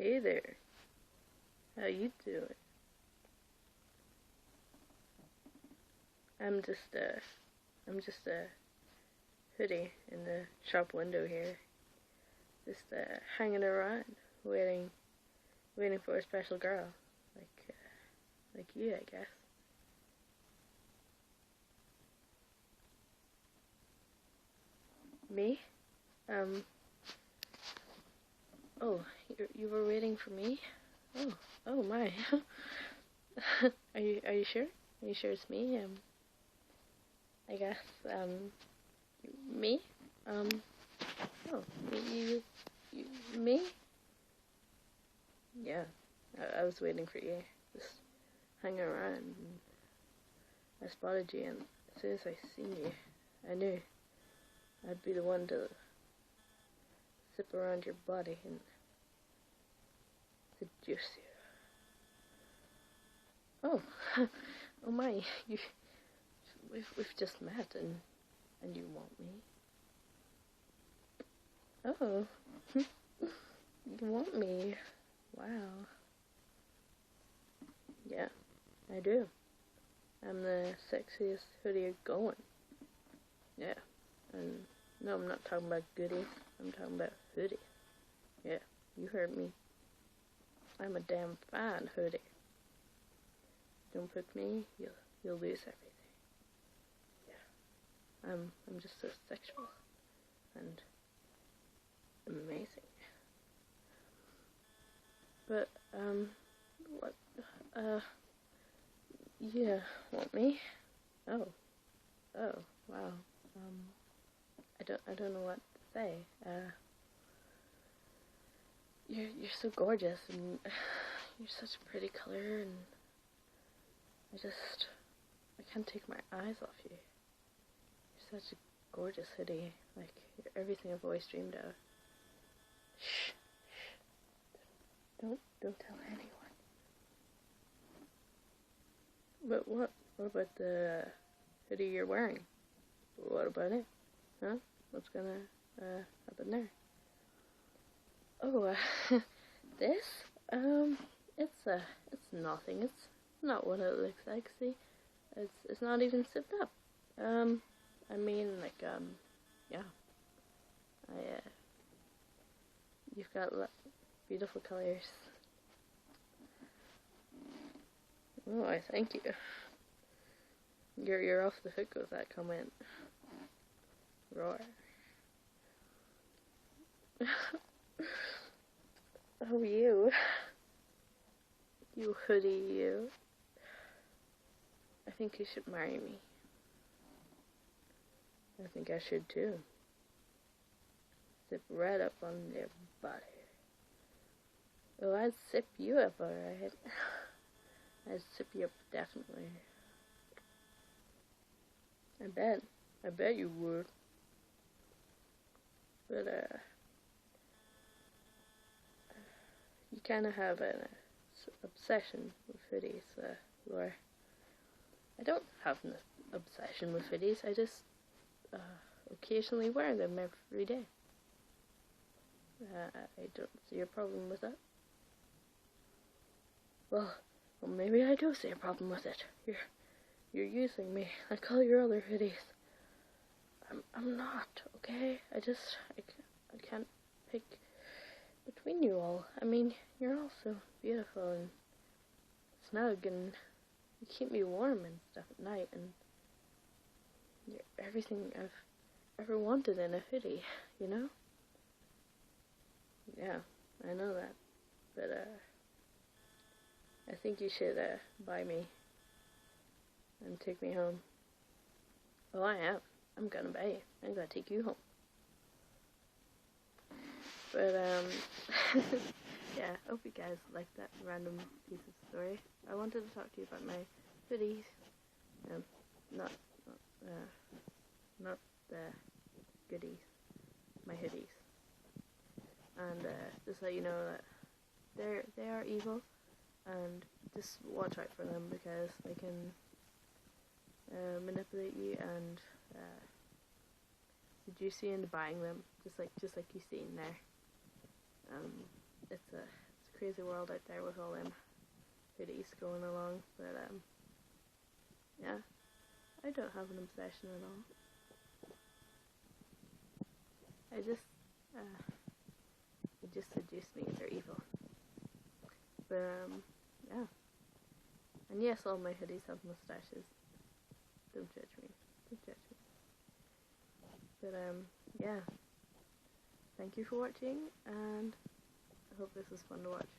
Hey there, how you doing? I'm just a hoodie in the shop window here, just hanging around, waiting for a special girl, like you, I guess. Me? Um. Oh, you were waiting for me? Oh, oh my. Are you sure? Are you sure it's me? I guess. Me? Um. Oh, you, me? Yeah. I was waiting for you. Just hanging around. And I spotted you, and as soon as I seen you, I knew I'd be the one to zip around your body and seduce you. Oh, oh my! We've just met, and you want me? Oh, you want me? Wow. Yeah, I do. I'm the sexiest hoodie going. Yeah, and no, I'm not talking about goodies. I'm talking about hoodie. Yeah, you heard me. I'm a damn fine hoodie. Don't pick me, you'll lose everything. Yeah, I'm just so sexual and amazing. But what? Yeah, want me? Oh, oh, wow. I don't know what to say. You're so gorgeous, and you're such a pretty color, and I can't take my eyes off you. You're such a gorgeous hoodie, like you're everything I've always dreamed of. Shh, don't tell anyone. But what about the hoodie you're wearing? What about it? Huh? What's gonna happen there? Oh, this? It's nothing. It's not what it looks like. See, it's not even zipped up. I mean, like, yeah. You've got beautiful colors. Oh, I thank you. You're off the hook with that comment. Roar. Oh, you hoodie, you. I think you should marry me. I think I should too. Zip right up on your body. Oh, I'd zip you up, alright. I'd zip you up, definitely. I bet you would. But, you kind of have an obsession with hoodies, Laura. I don't have an obsession with hoodies, I just, occasionally wear them every day. I don't see a problem with that. Well, maybe I do see a problem with it. You're using me like all your other hoodies. I'm not, okay? I can't pick between you all. I mean, you're all so beautiful and snug, and you keep me warm and stuff at night, and you're everything I've ever wanted in a hoodie, you know? Yeah, I know that. But, I think you should, buy me and take me home. Well, I am. I'm gonna buy you. I'm gonna take you home. But, yeah, I hope you guys liked that random piece of story. I wanted to talk to you about my hoodies. Not the goodies. My hoodies. And, just let you know that they are evil, and just watch out for them, because they can manipulate you and seduce you into buying them, just like you see in there. It's a crazy world out there with all them hoodies going along, but yeah, I don't have an obsession at all. I just, it just seduced me, they're evil. But yeah. And yes, all my hoodies have mustaches. Don't judge me. Don't judge me. But yeah. Thank you for watching, and I hope this was fun to watch.